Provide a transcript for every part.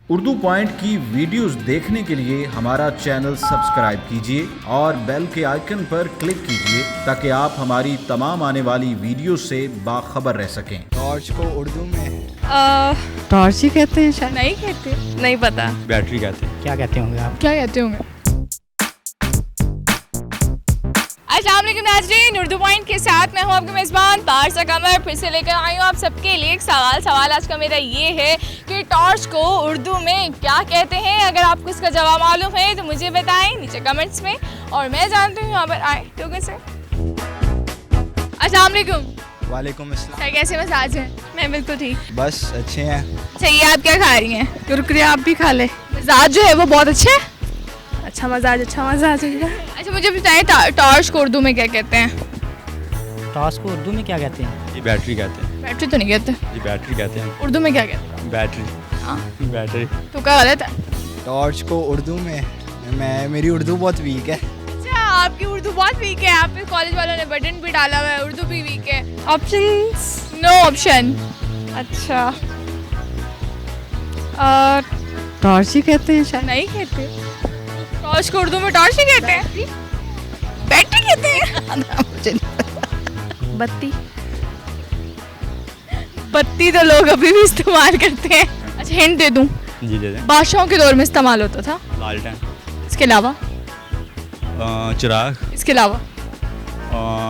Urdu point की videos देखने के लिए हमारा चैनल सब्सक्राइब कीजिए और बेल के आइकन पर क्लिक कीजिए ताकि आप हमारी तमाम आने वाली वीडियो से बाखबर रह सकें। टॉर्च को उर्दू में टॉर्च ही कहते हैं शायद। नहीं कहते, नहीं पता। बैटरी कहते हैं। क्या कहते होंगे आप? क्या कहते होंगे? अस्सलाम वालेकुम नाज़रीन, उर्दू पॉइंट के साथ मैं हूँ आपके मेज़बान पारसा कमर। फिर से लेकर आई हूँ आप सबके लिए एक सवाल आज का मेरा ये है कि टॉर्च को उर्दू में क्या कहते हैं। अगर आपको इसका जवाब मालूम है तो मुझे बताएं नीचे कमेंट्स में, और मैं जानती हूँ यहाँ पर आए लोगों से। अस्सलाम वालेकुम। वालेकुम अस्सलाम। सर कैसे मसाज हैं? मैं बिल्कुल ठीक। बस अच्छे हैं। अच्छा, ये आप क्या खा रही हैं? कुरकुरे आप भी खा ले। मसाज जो है वो बहुत अच्छा है। अच्छा मजाज अच्छा मुझे बताएं टॉर्च को उर्दू में क्या कहते हैं? टॉर्च को उर्दू में क्या कहते हैं? ये बैटरी कहते हैं। बैटरी तो नहीं कहते। ये बैटरी कहते हैं। उर्दू में क्या कहते हैं? बैटरी। हाँ। बैटरी। तो क्या गलत है? टॉर्च को उर्दू में मेरी उर्दू बहुत वीक है। अच्छा, आपकी उर्दू बहुत वीक है। आप पे कॉलेज वालों ने बटन भी डाला हुआ है, उर्दू भी वीक है। ऑप्शंस? No option. अच्छा टॉर्च ही कहते हैं शायद। नहीं कहते। टॉर्च को उर्दू में टॉर्च ही कहते हैं। बैटरी कहते हैं। बत्ती। बत्ती तो लोग अभी भी इस्तेमाल करते हैं। अच्छा हिंट दे दूं, जी दे दें। बादशाहों के दौर में इस्तेमाल होता था। लालटेन। इसके अलावा? चिराग। इसके अलावा?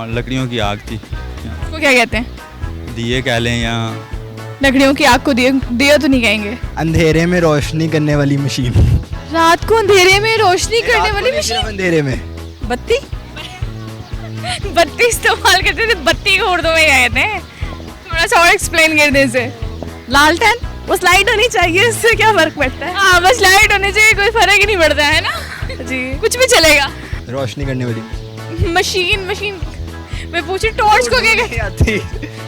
लकड़ियों की आग थी। उसको क्या कहते हैं? दिए कह लें या लकड़ियों की आग को दिया तो नहीं कहेंगे। अंधेरे में रोशनी करने वाली मशीन। रात को अंधेरे में रोशनी करने वाली मशीन। अंधेरे में बत्ती। बत्ती इस्तेमाल करते थे। बत्ती को उर्दू में क्या कहते हैं? थोड़ा सा और एक्सप्लेन कर दे इसे। लालटेन। बस लाइट होनी चाहिए, इससे क्या फर्क पड़ता है? हाँ बस लाइट होने से कोई फर्क ही नहीं पड़ता है ना जी, कुछ भी चलेगा। रोशनी करने वाली मशीन। मैं पूछी टॉर्च को क्या कहते? आती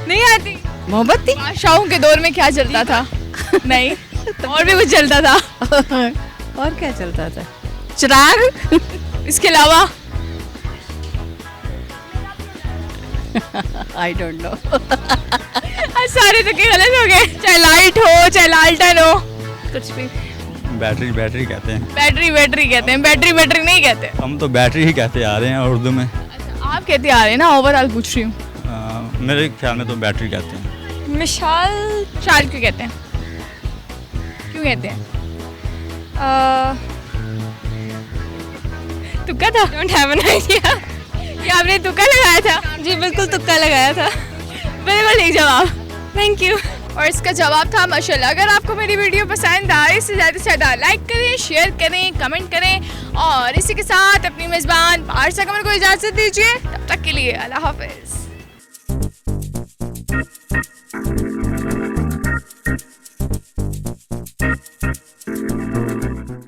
नहीं आती। मोमबत्ती। बादशाहों के दौर में क्या चलता था? नहीं, और भी कुछ चलता था। और क्या चलता था? चिराग। इसके अलावा? I don't know. सारे तो क्या गलत हो गए। चाहे लाइट हो चाहे लालटेन हो, कुछ भी। बैटरी कहते हैं। बैटरी कहते हैं। बैटरी नहीं कहते। हम तो बैटरी ही कहते आ रहे हैं उर्दू में। अच्छा, आप कहते आ रहे हैं ना, ओवरऑल पूछ रही हूँ। मेरे ख्याल में तो बैटरी कहते हैं। मिसाल क्यों कहते हैं? क्यों कहते हैं? तुक्का था? Don't have an idea. क्या आपने तुक्का लगाया था? जी बिल्कुल तुक्का लगाया था। बिल्कुल ठीक जवाब, थैंक यू। और इसका जवाब था माशाल्लाह। अगर आपको मेरी वीडियो पसंद आए इसे ज़्यादा से ज़्यादा लाइक करें, शेयर करें, कमेंट करें, और इसी के साथ अपनी मेज़बान पारसा कमर को इजाज़त दीजिए। तब तक के लिए अल्लाह हाफ़िज़।